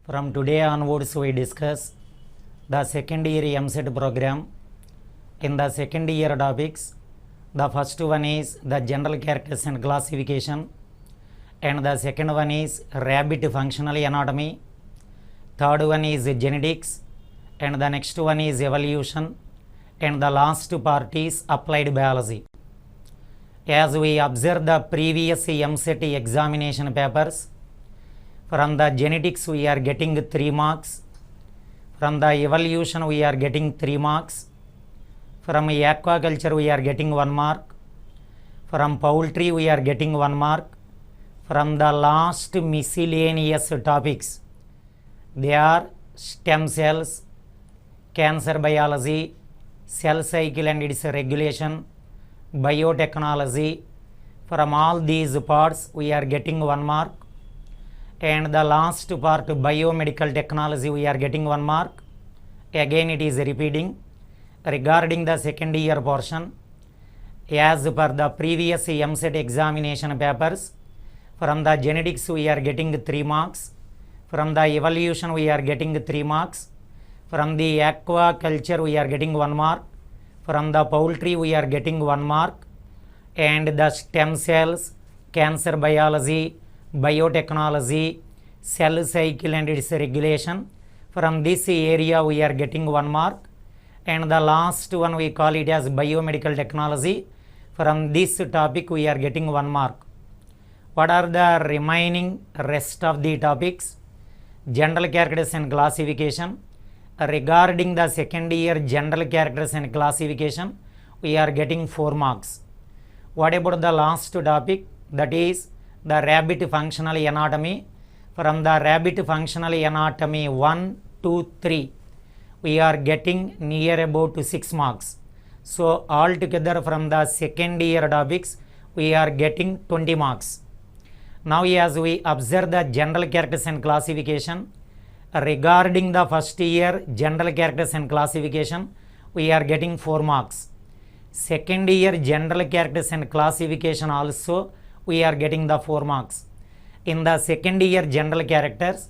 From today onwards, we discuss the second year EAMCET program. In the second year topics, the first one is the general characters and classification, and the second one is rabbit functional anatomy, third one is genetics, and the next one is evolution, and the last part is applied biology. As we observe the previous EAMCET examination papers, from the genetics we are getting 3 marks, from the evolution we are getting 3 marks, from aquaculture we are getting 1 mark, from poultry we are getting 1 mark, from the last miscellaneous topics they are stem cells, cancer biology, cell cycle and its regulation, biotechnology. From all these parts we are getting 1 mark, and the last part biomedical technology we are getting 1 mark. Again it is repeating. Regarding the second year portion, as per the previous EAMCET examination papers, from the genetics we are getting 3 marks, from the evolution we are getting 3 marks, from the aquaculture we are getting 1 mark, from the poultry we are getting 1 mark, and the stem cells, cancer biology, biotechnology, cell cycle and its regulation, from this area we are getting 1 mark, and the last one we call it as biomedical technology. From this topic we are getting 1 mark. What are the remaining rest of the topics? General characters and classification. Regarding the second year general characters and classification, we are getting 4 marks. What about the last topic, that is the rabbit functional anatomy? From the rabbit functional anatomy 1, 2, 3 we are getting near about 6 marks. So altogether from the second year topics we are getting 20 marks. Now as we observe the general characters and classification, regarding the first year general characters and classification we are getting 4 marks. Second year general characters and classification also we are getting the 4 marks. In the second year general characters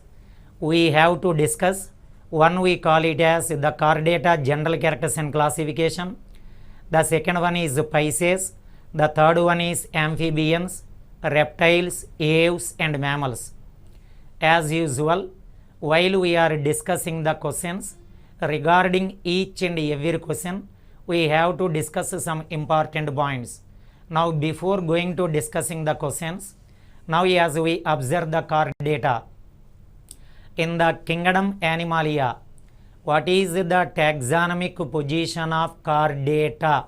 we have to discuss, one we call it as the Chordata general characters and classification, the second one is Pisces, the third one is amphibians, reptiles, aves and mammals. As usual, while we are discussing the questions, regarding each and every question we have to discuss some important points. Now before going to discussing the questions, now as we observe the Chordata, in the kingdom Animalia, what is the taxonomic position of Chordata?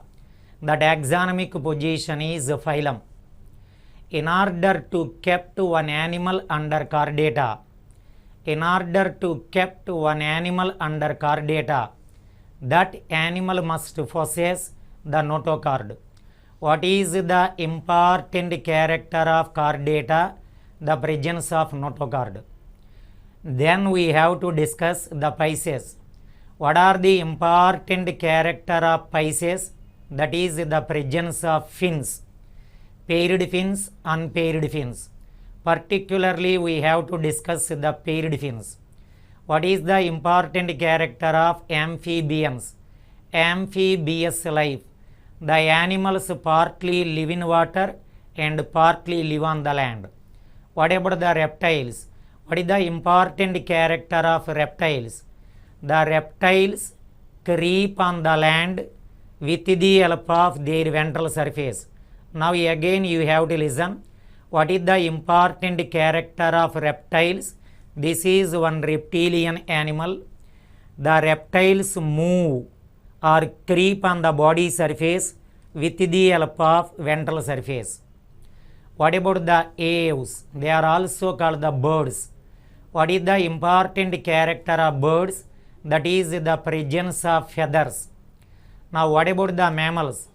The taxonomic position is phylum. In order to keep one animal under Chordata, that animal must possess the notochord. What is the important character of Chordata? The presence of notochord. Then we have to discuss the Pisces. What are the important character of Pisces? That is the presence of fins, paired fins, unpaired fins. Particularly we have to discuss the paired fins. What is the important character of amphibians? Amphibious life. The animals partly live in water and partly live on the land. What about the reptiles? What is the important character of reptiles? The reptiles creep on the land with the help of their ventral surface. Now again you have to listen. What is the important character of reptiles? This is one reptilian animal. The reptiles move or creep on the body surface with the help of ventral surface. What about the aves? They are also called the birds. What is the important character of birds? That is the presence of feathers. Now what about the mammals?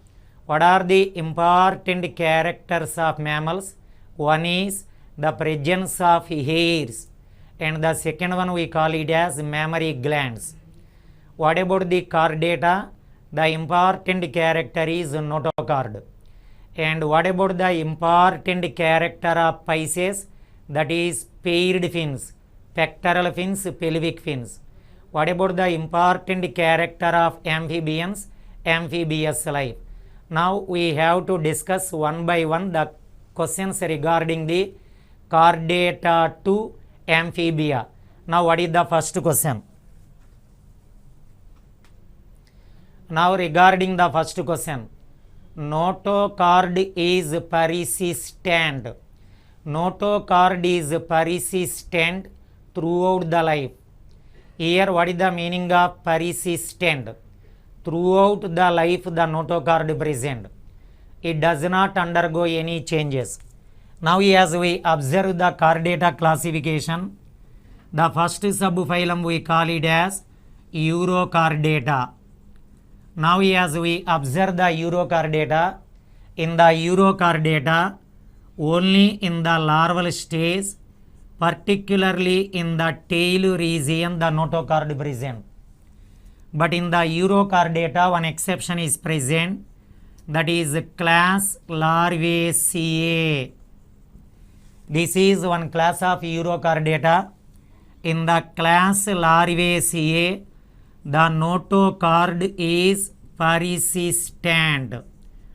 What are the important characters of mammals? One is the presence of hairs, and the second one we call it as mammary glands. What about the Chordata? The important character is notochord. And what about the important character of Pisces? That is paired fins. pectoral fins, pelvic fins. What about the important character of amphibians? Amphibious life. Now we have to discuss one by one the questions regarding the Chordata to Amphibia. Now what is the first question? Now regarding the first question, notochord is persistent. Notochord is persistent throughout the life. Here what is the meaning of persistent? Throughout the life the notochord present. It does not undergo any changes. Now as we observe the chordata classification, the first subphylum we call it as Urochordata. Now as we observe the Urochordata, in the Urochordata, only in the larval stage, particularly in the tail region, the notochord present. But in the Urochordata, one exception is present, that is class Larvaceae. This is one class of Urochordata. In the class Larvaceae, the notochord is persistent.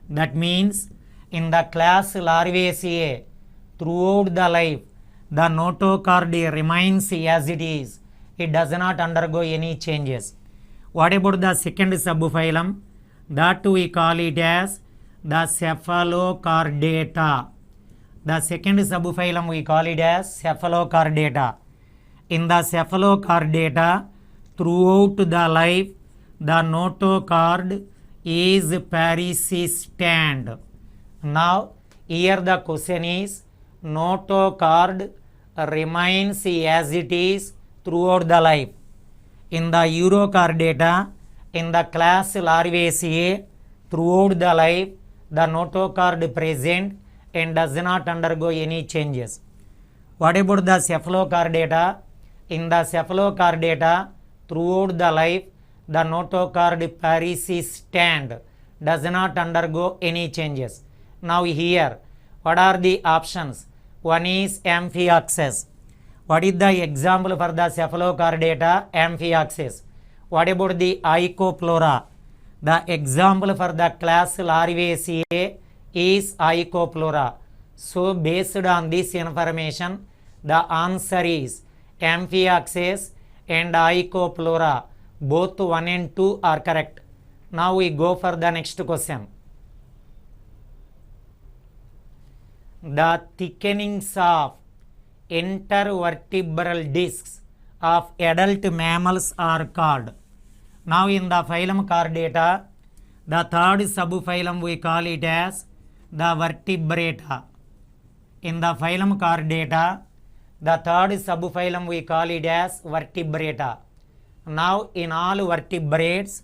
That means in the class Larvaceae, throughout the life, the notochord remains as it is. It does not undergo any changes. What about the second subphylum? That we call it as the Cephalochordata. The second subphylum we call it as Cephalochordata. In the Cephalochordata, throughout the life, the notochord is persistent. Now, here the question is, notochord remains as it is throughout the life. In the Urochordata, in the class Larvaceae, throughout the life, the notochord present and does not undergo any changes. What about the Cephalochordata? In the Cephalochordata, throughout the life, the notochord persistent, does not undergo any changes. Now here, what are the options? One is Amphioxus. What is the example for the Cephalochordata? Amphioxus. What about the Icoplora? The example for the class Larvaceae is Icoplora. So based on this information, the answer is Amphioxus and Icoplora. Both 1 and 2 are correct. Now we go for the next question. The thickenings of intervertebral discs of adult mammals are called. Now in the phylum Chordata, the third subphylum we call it as the vertebrata. In the phylum Chordata, the third subphylum we call it as vertebrata. Now in all vertebrates,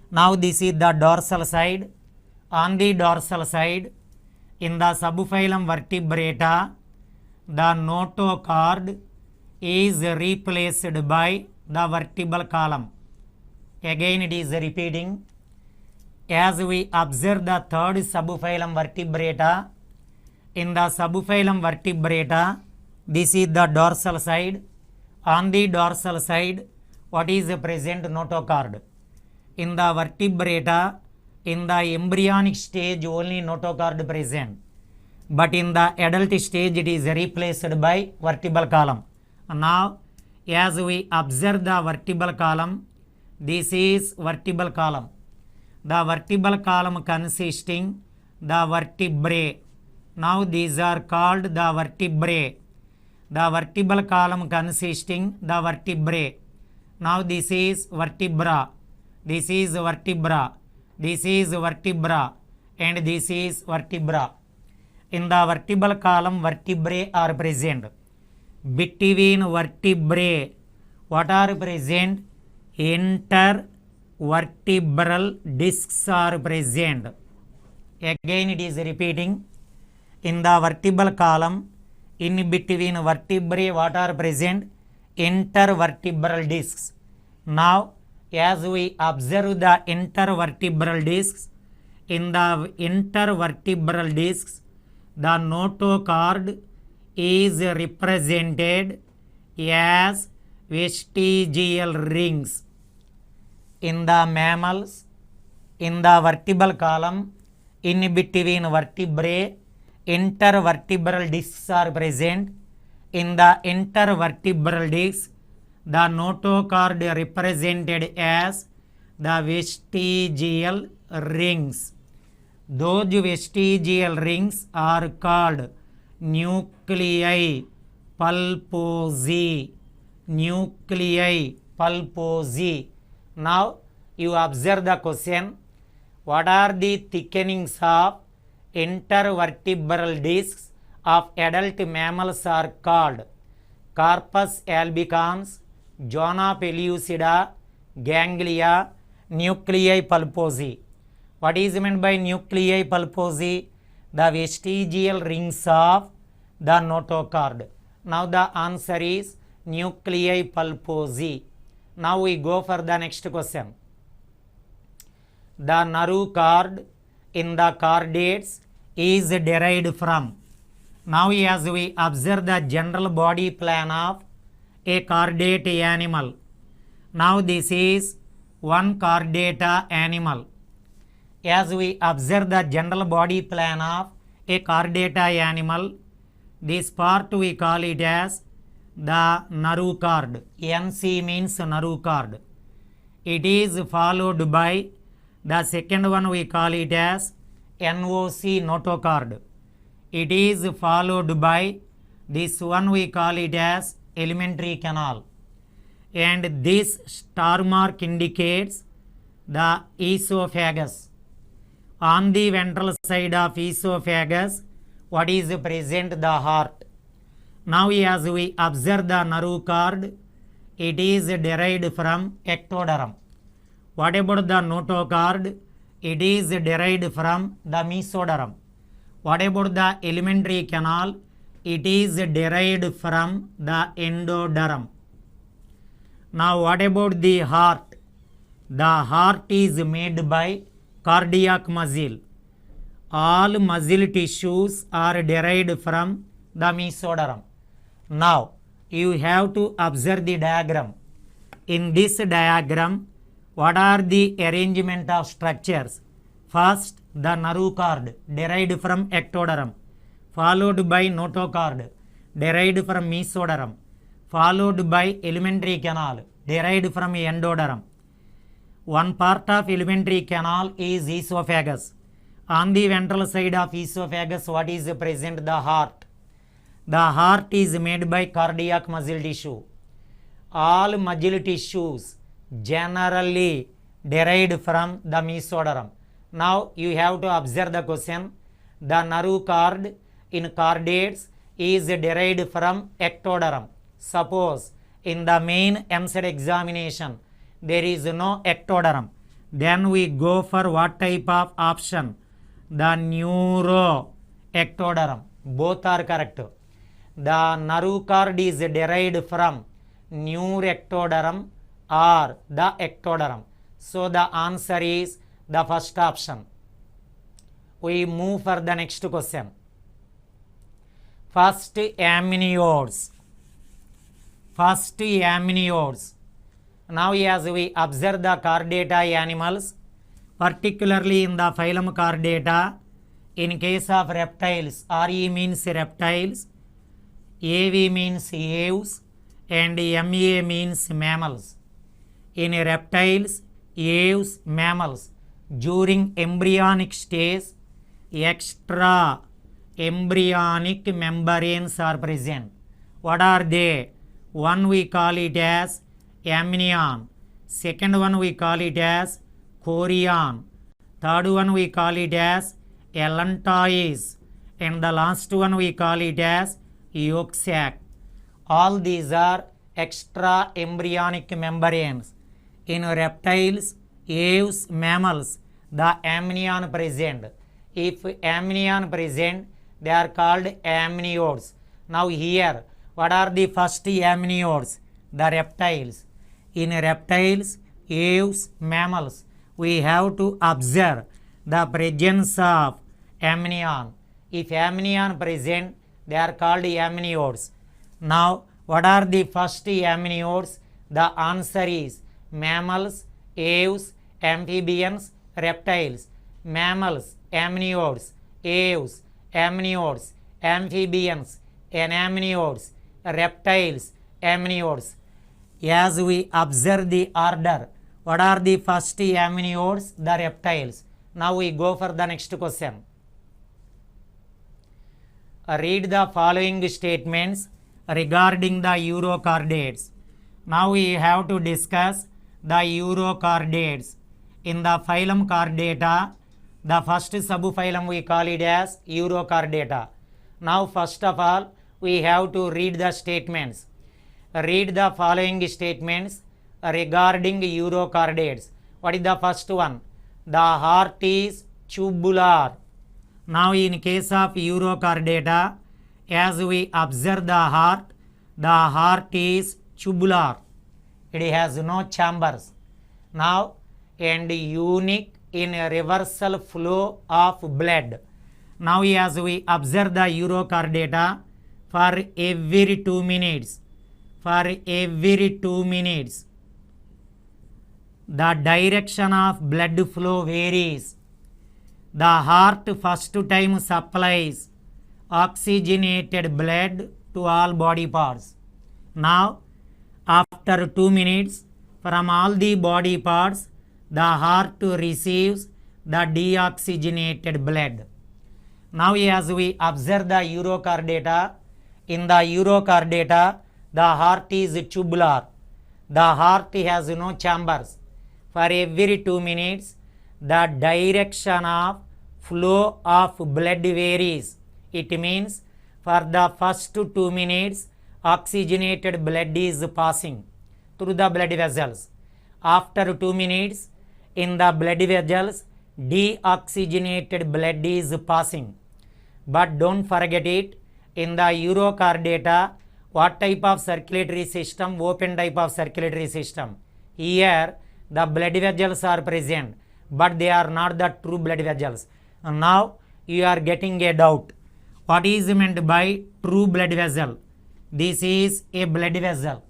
now this is the dorsal side. On the dorsal side, in the subphylum vertebrata, the notochord is replaced by the vertebral column. Again it is repeating. As we observe the third subphylum vertebrata, in the subphylum vertebrata, this is the dorsal side. On the dorsal side, what is the present? Notochord. In the vertebrata, in the embryonic stage only notochord present. But in the adult stage it is replaced by vertebral column. Now as we observe the vertebral column, this is vertebral column. The vertebral column consisting the vertebrae. Now these are called the vertebrae. The vertebral column consisting the vertebrae. Now this is vertebra. This is vertebra. This is vertebra. And this is vertebra. In the vertebral column, vertebrae are present. Between vertebrae, what are present? Intervertebral discs are present. Again it is repeating. In the vertebral column, in between vertebrae, what are present? Intervertebral discs. Now as we observe the intervertebral discs, in the intervertebral discs, the notochord is represented as vestigial rings. In the mammals, in the vertebral column, in between vertebrae, intervertebral discs are present. In the intervertebral discs, the notochord represented as the vestigial rings. Those vestigial rings are called nuclei pulposi. Nuclei pulposi. Now you observe the question. What are the thickenings of intervertebral discs of adult mammals are called? Corpus albicans, zona pellucida, ganglia, nuclei pulposi. What is meant by nuclei pulposi? The vestigial rings of the notochord. Now the answer is nuclei pulposi. Now we go for the next question. The nerve cord in the chordates is derived from. Now as we observe the general body plan of a chordate animal. Now this is one chordata animal. As we observe the general body plan of a chordata animal, this part we call it as the nerve cord. NC means nerve cord. It is followed by the second one we call it as NOC, notochord. It is followed by this one we call it as alimentary canal. And this star mark indicates the esophagus. On the ventral side of esophagus, what is present? The heart. Now as we observe the nerve cord, it is derived from ectoderm. What about the notochord? It is derived from the mesoderm. What about the alimentary canal? It is derived from the endoderm. Now what about the heart? The heart is made by cardiac muscle. All muscle tissues are derived from the mesoderm. Now you have to observe the diagram. In this diagram, what are the arrangement of structures? First, the nerve cord derived from ectoderm, followed by notochord derived from mesoderm, followed by alimentary canal derived from endoderm. One part of alimentary canal is esophagus. On the ventral side of esophagus, what is present? The heart. The heart is made by cardiac muscle tissue. All muscle tissues generally derived from the mesoderm. Now you have to observe the question. The nerve cord in chordates is derived from ectoderm. Suppose in the main EAMCET examination there is no ectoderm, then we go for what type of option? The neuroectoderm. Both are correct. The nerve cord is derived from neuroectoderm or the ectoderm. So the answer is the first option. We move for the next question. First amniotes. First amniotes. Now as we observe the chordata animals, particularly in the phylum Chordata, in case of reptiles, RE means reptiles, AV means aves, and MA means mammals. In reptiles, aves, mammals, during embryonic stage, extra embryonic membranes are present. What are they? One we call it as amnion, second one we call it as chorion, third one we call it as allantois, and the last one we call it as yolk sac. All these are extra embryonic membranes. In reptiles, aves, mammals, the amnion present. If amnion present, they are called amniotes. Now here, what are the first amniotes? The reptiles. In reptiles, aves, mammals, we have to observe the presence of amnion. If amnion present, they are called amniotes. Now What are the first amniotes? The answer is mammals, aves, amphibians, reptiles. Mammals, amniotes, aves, amniotes, amphibians, amniotes, reptiles, amniotes. As we observe the order, what are the first amniotes? The reptiles. Now we go for the next question. Read the following statements regarding the Chordates. Now we have to discuss the Chordates. In the phylum Chordata, the first subphylum we call it as Chordata. Now first of all, we have to read the statements. Read the following statements regarding Chordates. What is the first one? The heart is tubular. Now in case of Chordata, as we observe the heart is tubular. It has no chambers. Now, and unique in a reversal flow of blood. Now as we observe the Chordata, for every 2 minutes, the direction of blood flow varies. The heart first time supplies oxygenated blood to all body parts. Now, after 2 minutes, from all the body parts, the heart receives the deoxygenated blood. Now, as we observe the Chordata, in the Chordata, the heart is tubular. The heart has no chambers. For every 2 minutes, the direction of flow of blood varies. It means for the first 2 minutes, oxygenated blood is passing through the blood vessels. After 2 minutes, in the blood vessels, deoxygenated blood is passing. But don't forget it, in the Chordata, what type of circulatory system? Open type of circulatory system. Here, the blood vessels are present, but they are not the true blood vessels. Now, you are getting a doubt. What is meant by true blood vessel? This is a blood vessel.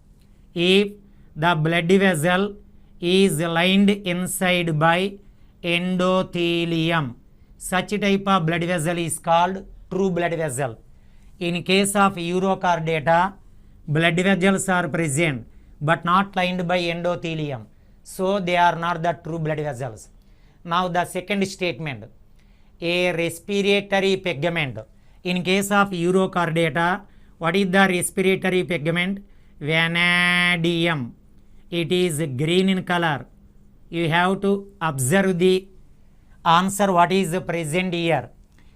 If the blood vessel is lined inside by endothelium, such type of blood vessel is called true blood vessel. In case of Chordata, blood vessels are present but not lined by endothelium. So they are not the true blood vessels. Now the second statement, a respiratory pigment. In case of Chordata, what is the respiratory pigment? Vanadium. It is green in color. You have to observe the answer what is present here.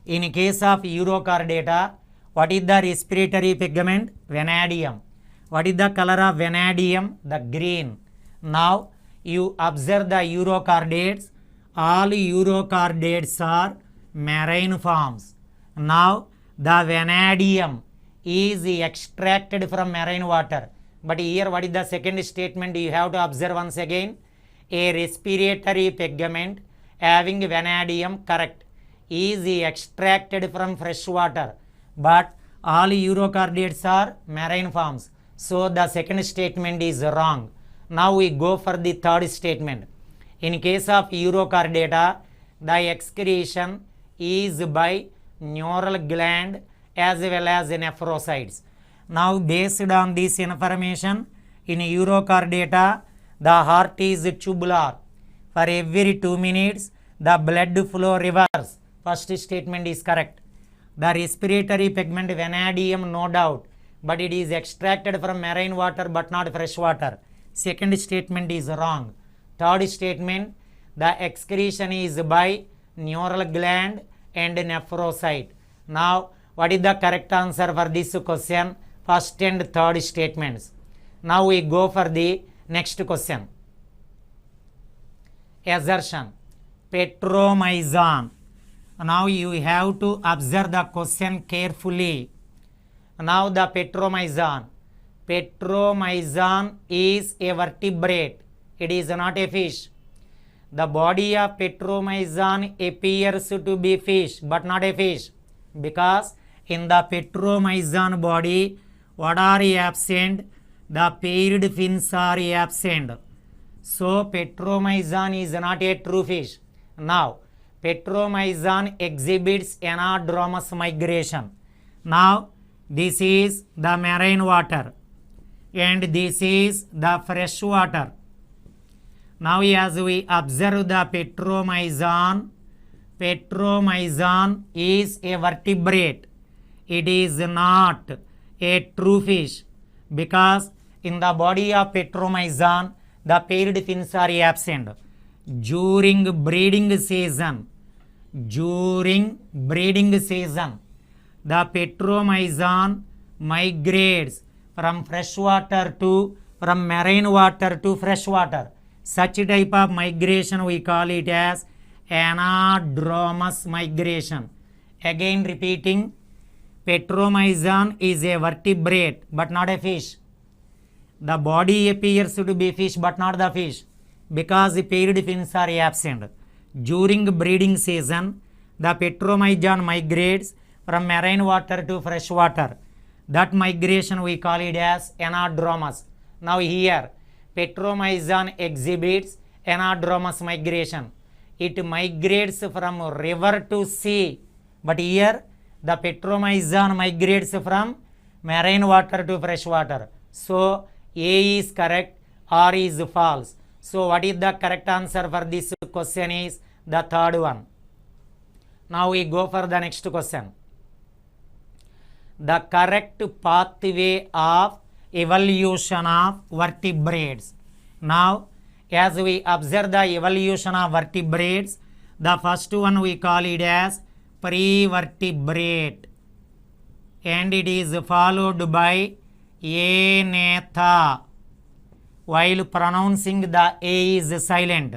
In case of Chordata, what is the respiratory pigment? Vanadium. What is the color of vanadium? The green. Now you observe the Chordates. All Chordates are marine forms. Now the vanadium is extracted from marine water. But here what is the second statement? You have to observe once again. A respiratory pigment having vanadium, correct, is extracted from fresh water. But all Chordates are marine forms. So the second statement is wrong. Now we go for the third statement. In case of Chordata, the excretion is by neural gland as well as nephrocytes. Now based on this information, in Chordata, the heart is tubular. For every 2 minutes, the blood flow reverse. First statement is correct. The respiratory pigment vanadium, no doubt, but it is extracted from marine water but not fresh water. Second statement is wrong. Third statement, the excretion is by neural gland and nephrocyte. Now, what is the correct answer for this question? First and third statements. Now we go for the next question. Assertion. Petromyzon. Now you have to observe the question carefully. Now the petromyzon. Petromyzon is a vertebrate. It is not a fish. The body of petromyzon appears to be fish but not a fish, because in the petromyzon body What are absent? The paired fins are absent. So Petromyzon is not a true fish. Now Petromyzon exhibits anadromous migration. Now this is the marine water and this is the fresh water. Now as we observe the Petromyzon, Petromyzon is a vertebrate. It is not a true fish because in the body of Petromyzon the paired fins are absent. During breeding season, the Petromyzon migrates from marine water to fresh water. Such type of migration we call it as anadromous migration. Again repeating, Petromyzon is a vertebrate but not a fish. The body appears to be fish but not the fish because the paired fins are absent. During breeding season, the Petromyzon migrates from marine water to fresh water. That migration we call it as anadromous. Now here Petromyzon exhibits anadromous migration. It migrates from river to sea, but here the Petromyzon migrates from marine water to fresh water. So A is correct, R is false. So what is the correct answer for this question is the third one. Now we go for the next question. The correct pathway of evolution of vertebrates. Now as we observe the evolution of vertebrates, the first one we call it as prevertebrate and it is followed by Anatha. While pronouncing the A is silent.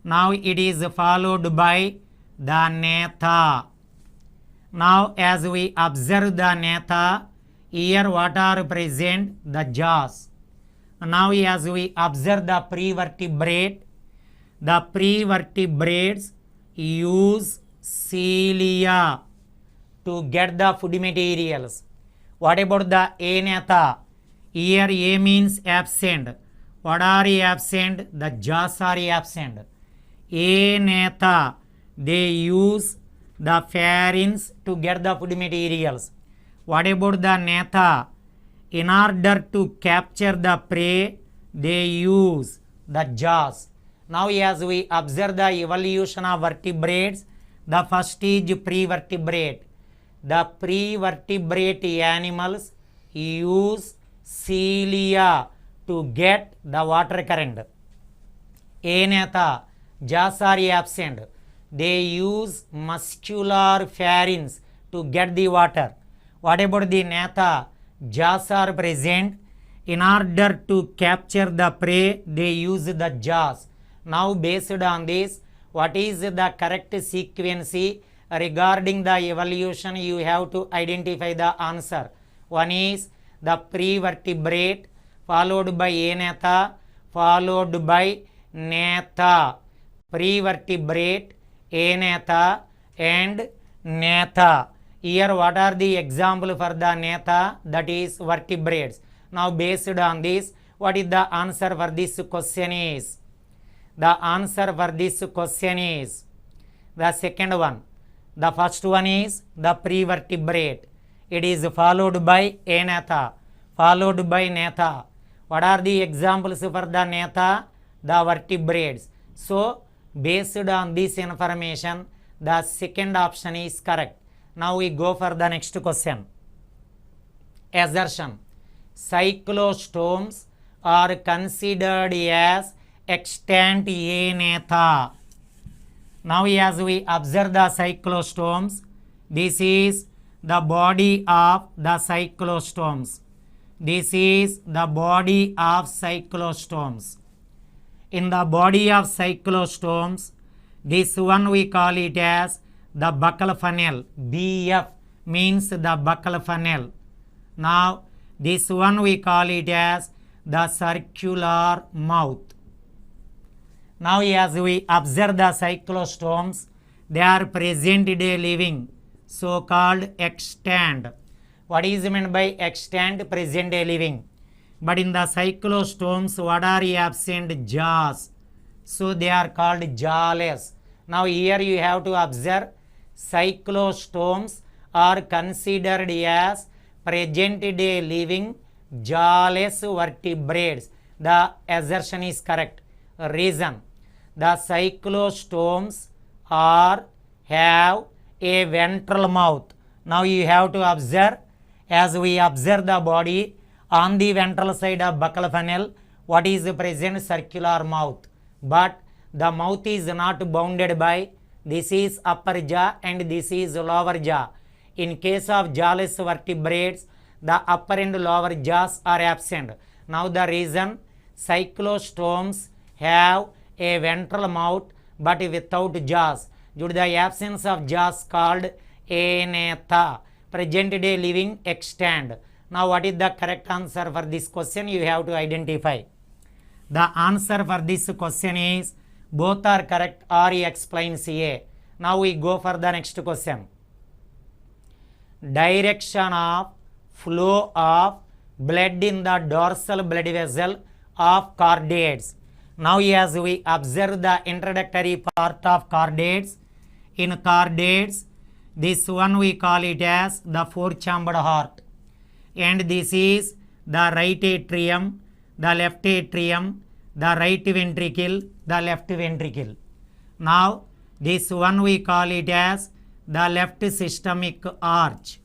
Now it is followed by the Natha. Now as we observe the Natha, here what are present? The jaws. Now as we observe the prevertebrate, the prevertebrates use cilia to get the food materials. What about the Anatha? Here A means absent. What are absent? The jaws are absent. Anatha, they use the pharynx to get the food materials. What about the Natha? In order to capture the prey, they use the jaws. Now as we observe the evolution of vertebrates, the first is prevertebrate. The prevertebrate animals use cilia to get the water current. Anatha, jaws are absent. They use muscular pharynx to get the water. What about the Natha? Jaws are present. In order to capture the prey, they use the jaws. Now based on this, what is the correct sequence regarding the evolution? You have to identify the answer. One is the prevertebrate, followed by Anatha, followed by Natha. Prevertebrate, Anatha and Natha. Here what are the example for the Natha? That is vertebrates. Now based on this, what is the answer for this question is? The answer for this question is the second one. The first one is the prevertebrate. It is followed by Anatha, followed by Natha. What are the examples for the Natha? The vertebrates. So based on this information, the second option is correct. Now we go for the next question. Assertion. Cyclostomes are considered as extant Anatha. Now as we observe the cyclostomes, this is the body of the cyclostomes. This is the body of cyclostomes. In the body of cyclostomes, this one we call it as the buccal funnel. BF means the buccal funnel. Now this one we call it as the circular mouth. Now as we observe the cyclostomes, they are present day living, so called extant. What is meant by extant? Present day living. But in the cyclostomes, what are absent? Jaws. So they are called jawless. Now here you have to observe cyclostomes are considered as present day living jawless vertebrates. The assertion is correct. Reason: the cyclostomes have a ventral mouth. Now you have to observe, as we observe the body, on the ventral side of buccal funnel, what is present? Circular mouth. But the mouth is not bounded by this is upper jaw and this is lower jaw. In case of jawless vertebrates, the upper and lower jaws are absent. Now the reason: cyclostomes have a ventral mouth but without jaws. Due to the absence of jaws called anatha. Present day living extant. Now what is the correct answer for this question? You have to identify. The answer for this question is both are correct or explains A. Now we go for the next question. Direction of flow of blood in the dorsal blood vessel of chordates. Now as we observe the introductory part of chordates, in chordates, this one we call it as the four-chambered heart. And this is the right atrium, the left atrium, the right ventricle, the left ventricle. Now this one we call it as the left systemic arch.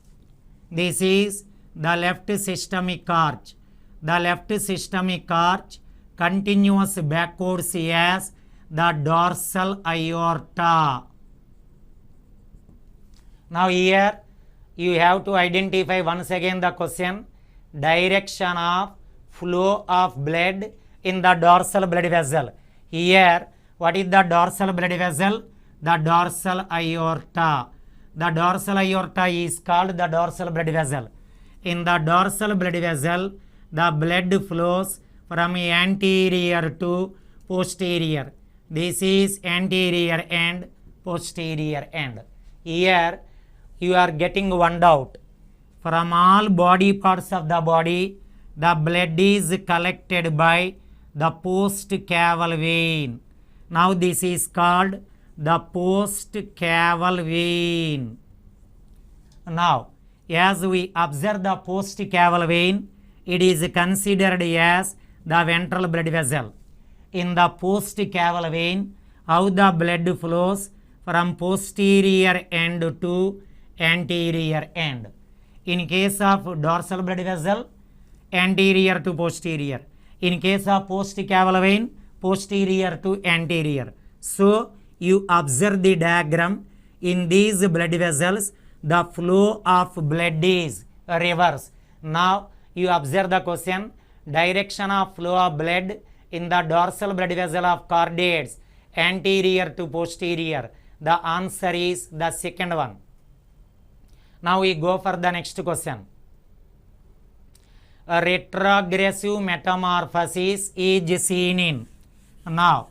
This is the left systemic arch. The left systemic arch continues backwards as the dorsal aorta. Now here you have to identify once again the question: direction of flow of blood in the dorsal blood vessel. Here what is the dorsal blood vessel? The dorsal aorta. The dorsal aorta is called the dorsal blood vessel. In the dorsal blood vessel, the blood flows from anterior to posterior. This is anterior end, posterior end. Here you are getting one doubt. From all body parts of the body, the blood is collected by the postcaval vein. Now this is called the postcaval vein. Now as we observe the postcaval vein, it is considered as the ventral blood vessel. In the postcaval vein, how the blood flows from posterior end to anterior end. In case of dorsal blood vessel, anterior to posterior. In case of postcaval vein, posterior to anterior. So you observe the diagram. In these blood vessels, the flow of blood is reverse. Now you observe the question: direction of flow of blood in the dorsal blood vessel of chordates, anterior to posterior. The answer is the second one. Now we go for the next question. A retrogressive metamorphosis is seen in. Now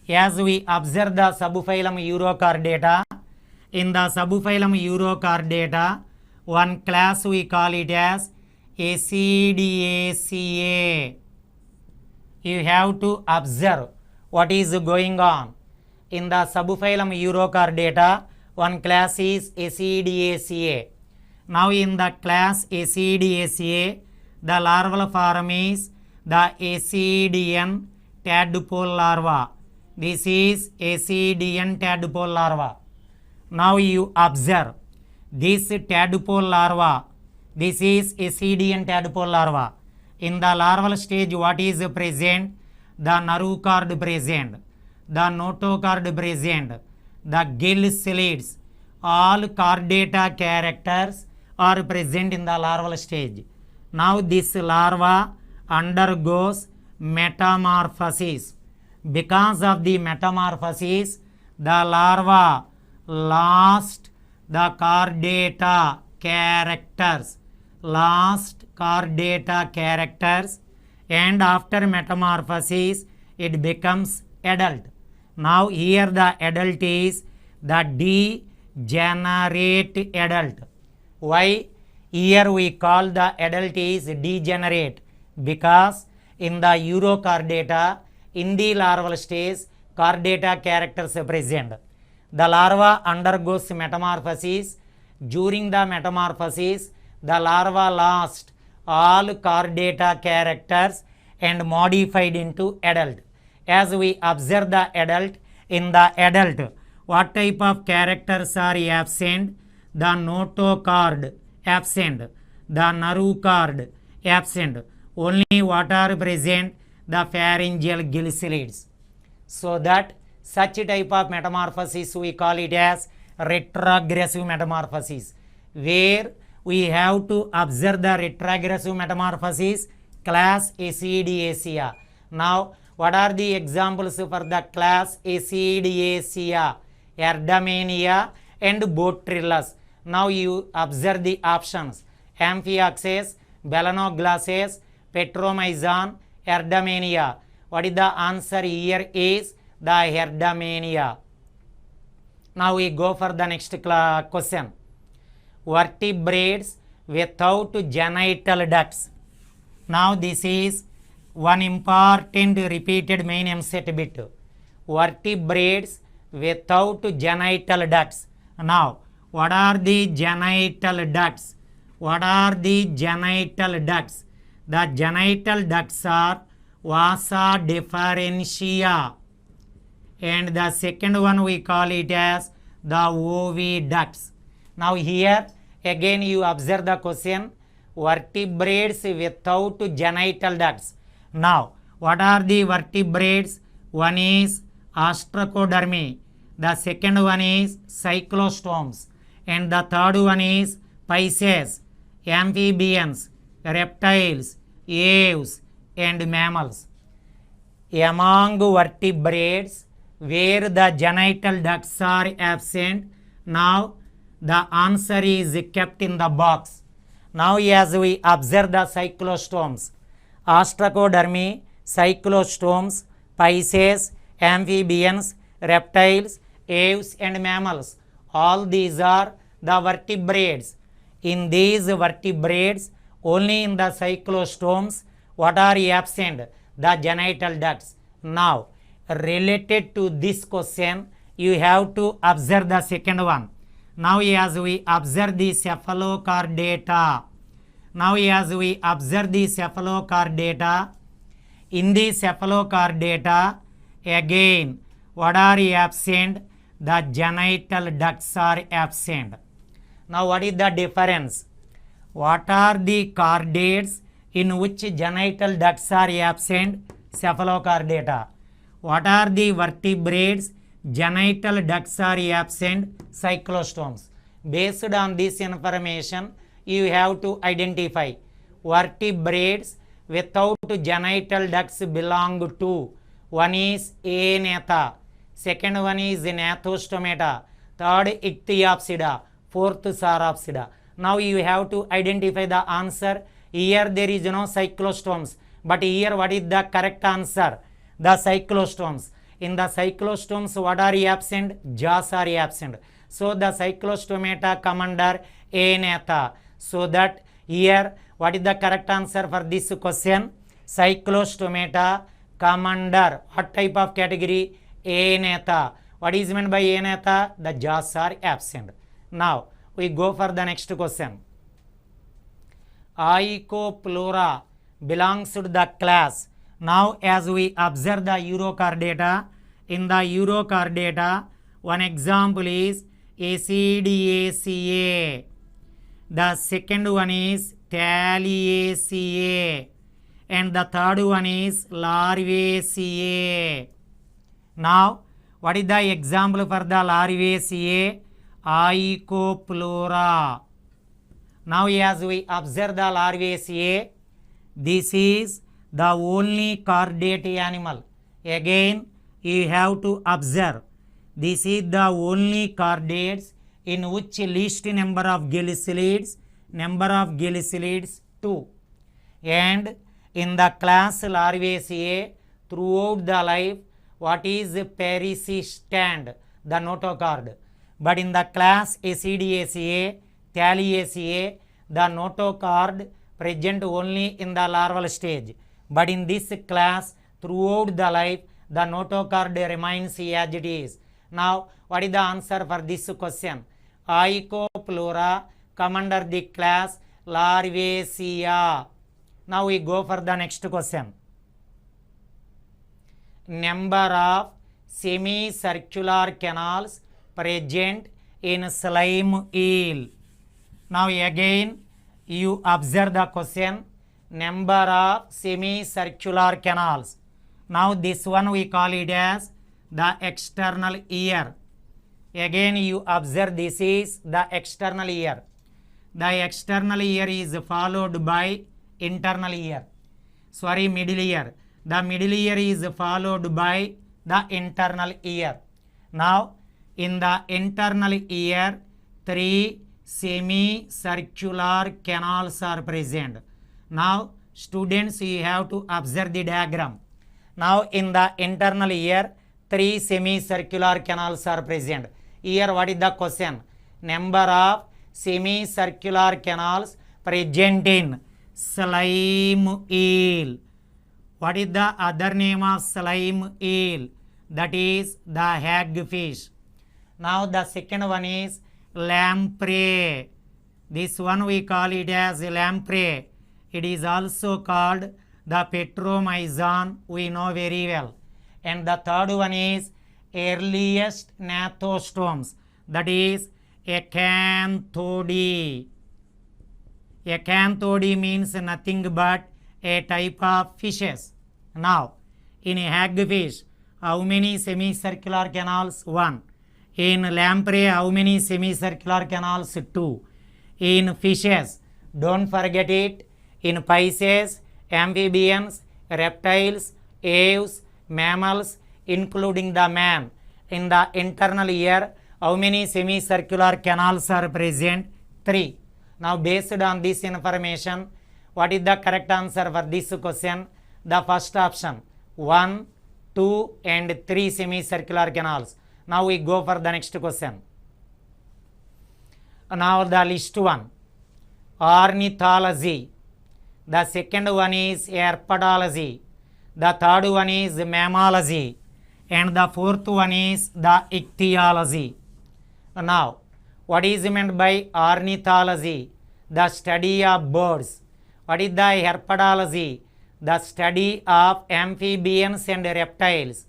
as we observe the subphylum Urochordata, in the subphylum Urochordata, one class we call it as Acidiaceae. You have to observe what is going on. In the subphylum Urochordata, one class is Acidiaceae. Now in the class Acidiaceae, the larval form is the Acidian tadpole larva. This is Acidian tadpole larva. Now you observe this tadpole larva. This is Acidian tadpole larva. In the larval stage, what is present? The nerve cord present, the notochord present, the gill slits. All chordata characters are present in the larval stage. Now this larva undergoes metamorphosis. Because of the metamorphosis, the larva lost the chordata characters. And after metamorphosis, it becomes adult. Now here the adult is the degenerate adult. Why? Here we call the adult is degenerate because in the Eurochordata, in the larval stage, chordata characters are present. The larva undergoes metamorphosis. During the metamorphosis, the larva lost all chordata characters and modified into adult. As we observe the adult, in the adult, what type of characters are absent? The notochord absent, the nervochord absent. Only what are present? The pharyngeal gillicilids. So that such type of metamorphosis we call it as retrogressive metamorphosis, where we have to observe the retrogressive metamorphosis class Acidiacea. Now, what are the examples for the class Acidiacea? Erdemania and Botrytis. Now you observe the options: Amphioxus, Belanoglasses, Petromyzon, Erdemania. What is the answer here is the Erdemania. Now we go for the next question. Vertebrates without genital ducts. Now this is one important repeated main EAMCET bit. Vertebrates without genital ducts. Now, what are the genital ducts? What are the genital ducts? The genital ducts are vasa deferentia, and the second one we call it as the oviducts. Now here again you observe the question, vertebrates without genital ducts. Now, what are the vertebrates? One is ostracodermy, the second one is cyclostomes, and the third one is Pisces, amphibians, reptiles, aves, and mammals. Among vertebrates where the genital ducts are absent, now the answer is kept in the box. Now as we observe the cyclostomes, ostracodermy, cyclostomes, Pisces, amphibians, reptiles, aves, and mammals, all these are the vertebrates. In these vertebrates, only in the cyclostomes, what are absent? The genital ducts. Now, related to this question, you have to observe the second one. Now, as we observe the cephalochordata, in the cephalochordata, again, what are absent? The genital ducts are absent. Now, what is the difference? What are the chordates in which genital ducts are absent? Cephalochordata. What are the vertebrates? Genital ducts are absent? Cyclostomes. Based on this information, you have to identify vertebrates without genital ducts belong to. One is Aenatha, second one is Gnathostomata, third Ichthyopsida, fourth Sauropsida. Now you have to identify the answer. Here there is no cyclostomes, but here what is the correct answer? The cyclostomes. In the cyclostomes, what are absent? Jaws are absent. So the cyclostomata come under Aenatha. So that here what is the correct answer for this question? Cyclostomata come under what type of category? Aenatha. What is meant by Aenatha? The jaws are absent. Now we go for the next question. Aicoplura belongs to the class. Now as we observe the Eurochordata, in the Eurochordata, one example is Acidiacea. The second one is Thalliaceae, and the third one is Larvaceae. Now, what is the example for the Larvaceae? Aicoplura. Now, as we observe the Larvaceae, this is the only chordate animal. Again, you have to observe. This is the only chordates in which least number of gillicilids, 2. And in the class Larvaceae, throughout the life, what is persistent? The notochord. But in the class Acidiaceae, Thalliaceae, the notochord present only in the larval stage. But in this class, throughout the life, the notochord remains as it is. Now, what is the answer for this question? Ichopleura come under the class Larvaceae. Now we go for the next question. Number of semicircular canals present in slime eel. Now again you observe the question. Number of semicircular canals. Now this one we call it as the external ear. Again you observe this is the external ear. The external ear is followed by internal ear. Sorry, middle ear. The middle ear is followed by the internal ear. Now in the internal ear, 3 semicircular canals are present. Now students, you have to observe the diagram. Now in the internal ear, 3 semicircular canals are present. Here what is the question? Number of semicircular canals present in slime eel. What is the other name of slime eel? That is the hagfish. Now the second one is lamprey. This one we call it as lamprey. It is also called the petromyzon, we know very well. And the third one is earliest gnathostomes, that is acanthode. Acanthode means nothing but a type of fishes. Now in a hagfish, how many semicircular canals? 1. In lamprey, how many semicircular canals? 2. In fishes, don't forget it, in Pisces, amphibians, reptiles, aves, mammals, including the man. In the internal ear, how many semicircular canals are present? 3. Now based on this information, what is the correct answer for this question? The first option, 1, 2 and 3 semicircular canals. Now we go for the next question. Now the list one, ornithology. The second one is herpetology. The third one is mammalogy. And the fourth one is the ichthyology. Now, what is meant by ornithology? The study of birds. What is the herpetology? The study of amphibians and reptiles.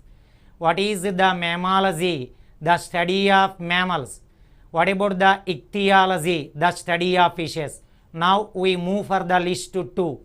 What is the mammalogy? The study of mammals. What about the ichthyology? The study of fishes. Now we move for the list 2.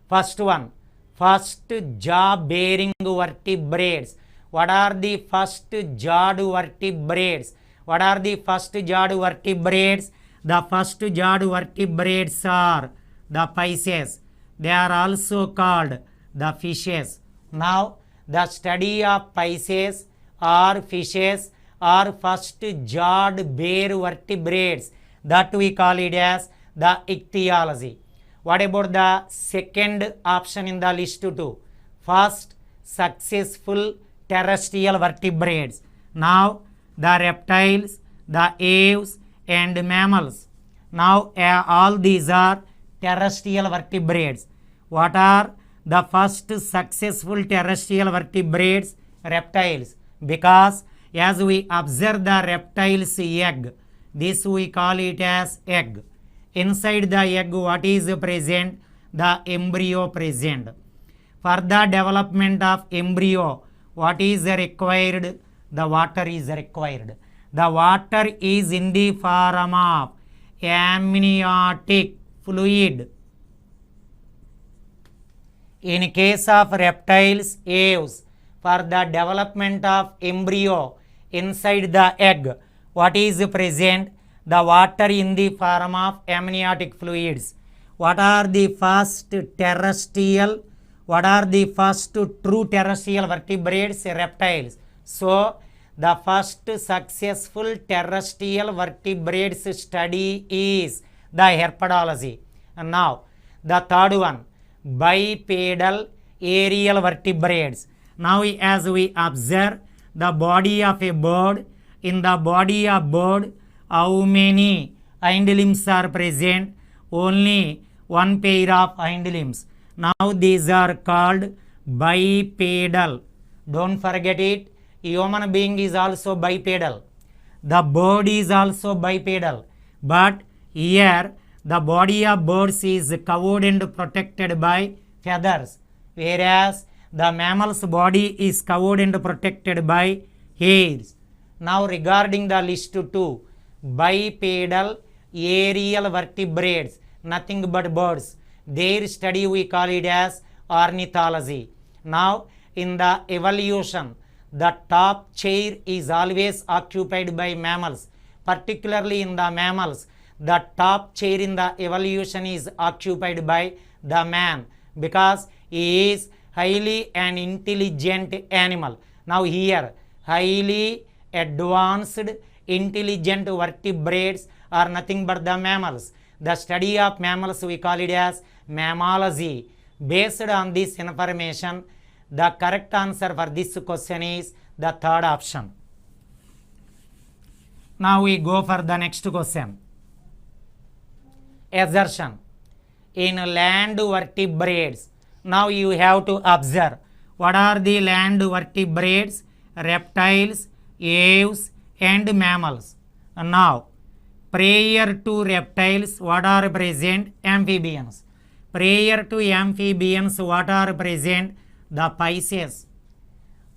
First one, first jaw-bearing vertebrates. What are the first jawed vertebrates? What are the first jawed vertebrates? The first jawed vertebrates are the Pisces. They are also called the fishes. Now the study of Pisces or fishes or first jawed bare vertebrates, that we call it as the ichthyology. What about the second option in the list 2? First successful terrestrial vertebrates. Now the reptiles, the aves and mammals. Now all these are terrestrial vertebrates. What are the first successful terrestrial vertebrates? Reptiles. Because as we observe the reptile's egg, this we call it as egg. Inside the egg, what is present? The embryo present. For the development of embryo, what is required? The water is required. The water is in the form of amniotic fluid. In case of reptiles, aves, for the development of embryo inside the egg, what is present? The water in the form of amniotic fluids. What are the first terrestrial? What are the first true terrestrial vertebrates? Reptiles. So the first successful terrestrial vertebrates study is the herpetology. And now the third one, bipedal aerial vertebrates. Now as we observe the body of a bird, in the body of bird, how many hind limbs are present? only one pair of hind limbs. Now these are called bipedal. Don't forget it. Human being is also bipedal. The bird is also bipedal. But here the body of birds is covered and protected by feathers, whereas the mammal's body is covered and protected by hairs. Now regarding the list 2, bipedal aerial vertebrates, nothing but birds. Their study we call it as ornithology. Now in the evolution, the top chair is always occupied by mammals. Particularly in the mammals, the top chair in the evolution is occupied by the man, because he is highly an intelligent animal. Now here, highly advanced intelligent vertebrates are nothing but the mammals. The study of mammals we call it as mammalogy. Based on this information, the correct answer for this question is the third option. Now we go for the next question. Assertion. In land vertebrates, now you have to observe what are the land vertebrates, reptiles, aves and mammals. Now prior to reptiles, what are present? Amphibians. Prior to amphibians, what are present? The Pisces.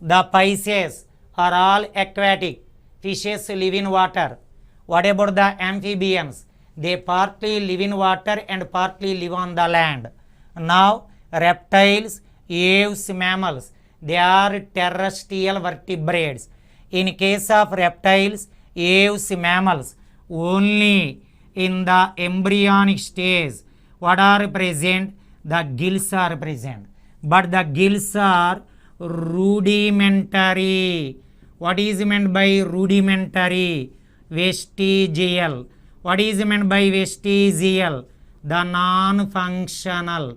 The Pisces are all aquatic. Fishes live in water. What about the amphibians? They partly live in water and partly live on the land. Now reptiles, aves, mammals, they are terrestrial vertebrates. In case of reptiles, aves, mammals, only in the embryonic stage, what are present? The gills are present. But the gills are rudimentary. What is meant by rudimentary? Vestigial. What is meant by vestigial? The non-functional.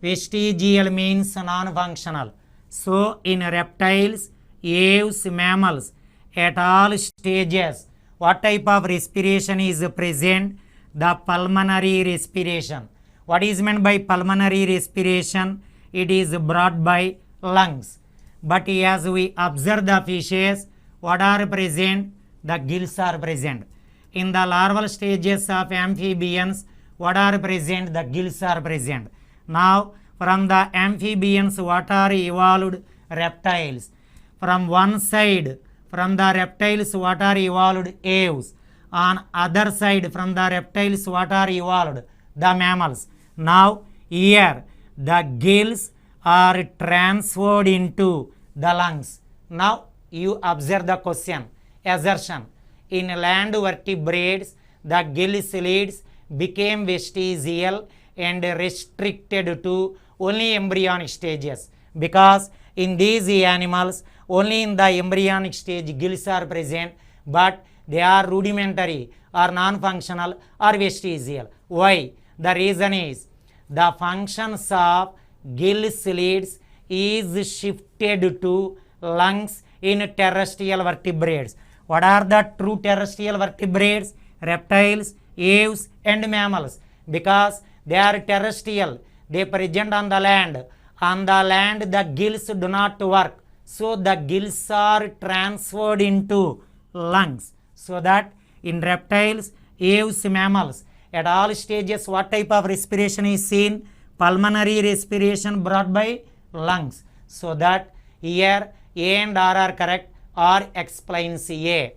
Vestigial means non-functional. So in reptiles, aves, mammals, at all stages, what type of respiration is present? The pulmonary respiration. What is meant by pulmonary respiration? It is brought by lungs. But as we observe the fishes, what are present? The gills are present. In the larval stages of amphibians, what are present? The gills are present. Now from the amphibians, what are evolved? Reptiles. From one side, from the reptiles, what are evolved? Aves. On other side, from the reptiles, what are evolved? The mammals. Now here the gills are transferred into the lungs. Now you observe the question. Assertion. In land vertebrates, the gill slits became vestigial and restricted to only embryonic stages, because in these animals only in the embryonic stage gills are present, but they are rudimentary or non-functional or vestigial. Why? The reason is the functions of gill slits is shifted to lungs in terrestrial vertebrates. What are the true terrestrial vertebrates? Reptiles, aves and mammals, because they are terrestrial. They present on the land. On the land the gills do not work. So the gills are transferred into lungs. So that in reptiles, aves, mammals, at all stages what type of respiration is seen? Pulmonary respiration brought by lungs. So that here A and R are correct. R explains A.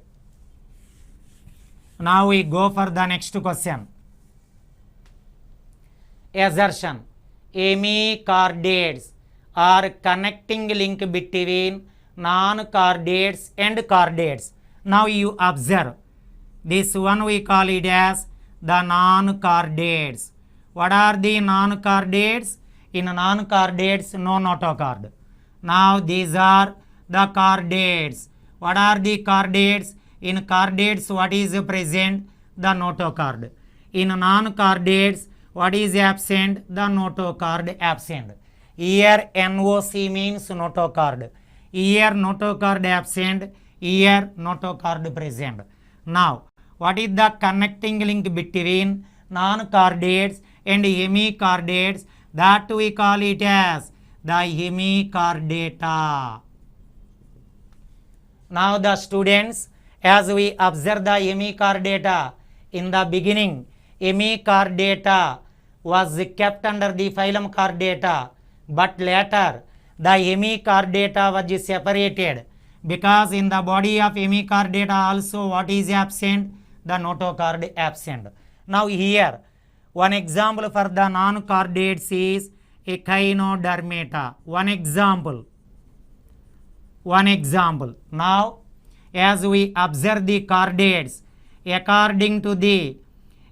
Now we go for the next question. Assertion. Hemichordates are connecting link between non-chordates and chordates. Now you observe. This one we call it as the non-chordates. What are the non-chordates? In non-chordates, no notochord. Now these are the chordates. What are the chordates? In chordates, what is present? The notochord. In non-chordates, what is absent? The notochord absent. Here NOC means notochord. Here notochord absent. Here notochord present. Now, what is the connecting link between non-chordates and hemichordates, that we call it as the hemichordata. Now the students, as we observe the hemichordata, in the beginning hemichordata was kept under the phylum Chordata, but later the hemichordata was separated, because in the body of hemichordata also what is absent? The notochord absent. Now here one example for the non-chordates is echinodermata. One example. Now as we observe the chordates according to the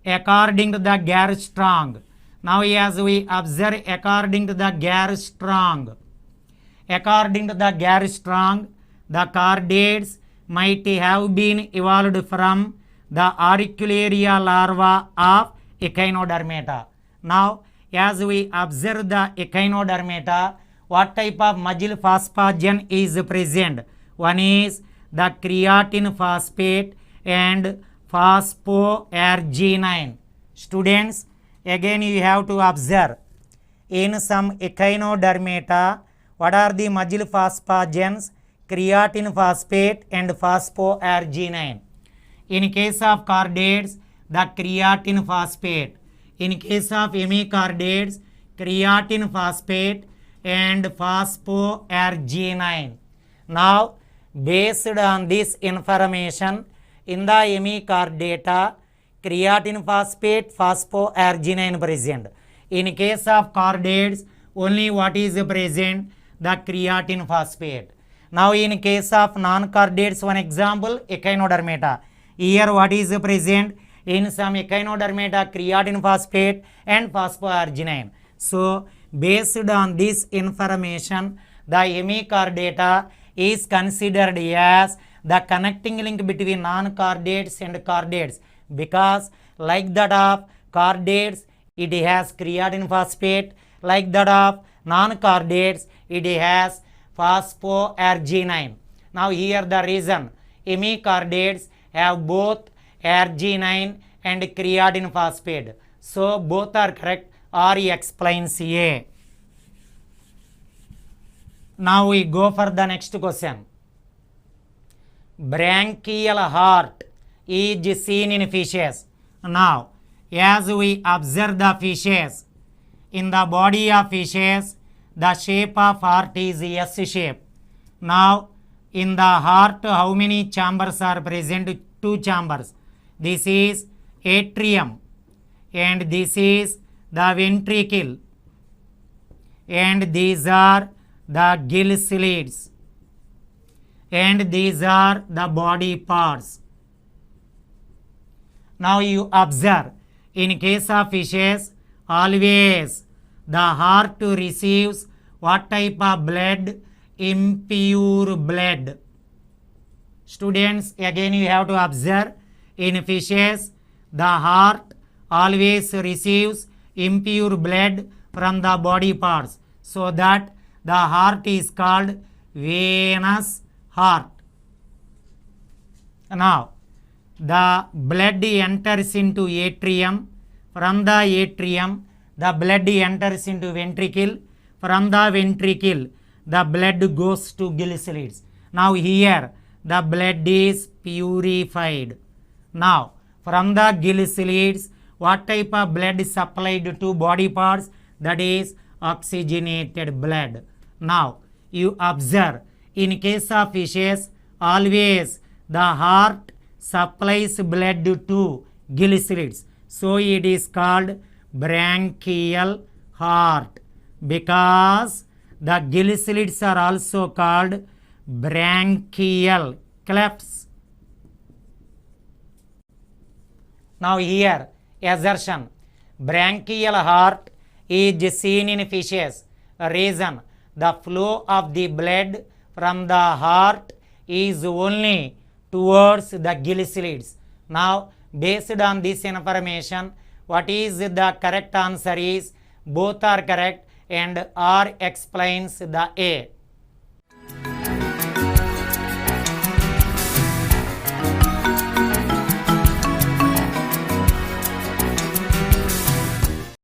Gerstrong. Now as we observe according to the Gerstrong, the chordates might have been evolved from the auricularia larva of echinodermata. Now as we observe the echinodermata, what type of muscle phosphagen is present? One is the creatine phosphate and phosphoarginine. Students, again you have to observe in some echinodermata what are the muscle phosphagens? Creatine phosphate and phosphoarginine. In case of chordates, the creatine phosphate. In case of hemichordates, creatine phosphate and phosphoarginine. Now based on this information, in the hemichordata creatine phosphate, phosphoarginine present. In case of chordates, only what is present? The creatine phosphate. Now in case of non-chordates, one example echinodermata. Here what is present? In some echinodermata creatine phosphate and phosphoarginine. So based on this information, the hemichordata is considered as the connecting link between non-chordates and chordates, because like that of chordates it has creatine phosphate, like that of non-chordates it has phosphoarginine. Now here the reason, hemichordates have both arginine and creatine phosphate, so both are correct. R explains A. Now we go for the next question. Branchial heart is seen in fishes. Now as we observe the fishes, in the body of fishes the shape of heart is S shape. Now in the heart how many chambers are present? 2 chambers. This is atrium and this is the ventricle, and these are the gill slits, and these are the body parts. Now you observe, in case of fishes, always the heart receives what type of blood? Impure blood. Students, again you have to observe, in fishes the heart always receives impure blood from the body parts, so that the heart is called venous heart. Now the blood enters into atrium, from the atrium the blood enters into ventricle, from the ventricle the blood goes to gill slits. Now here the blood is purified. Now from the gill slits what type of blood is supplied to body parts? That is oxygenated blood. Now you observe, in case of fishes always the heart supplies blood to gill slits, so it is called branchial heart, because the gill slits are also called branchial clefts. Now here assertion, branchial heart is seen in fishes. Reason, the flow of the blood from the heart is only towards the gill slits. Now based on this information, what is the correct answer is both are correct, and R explains the A.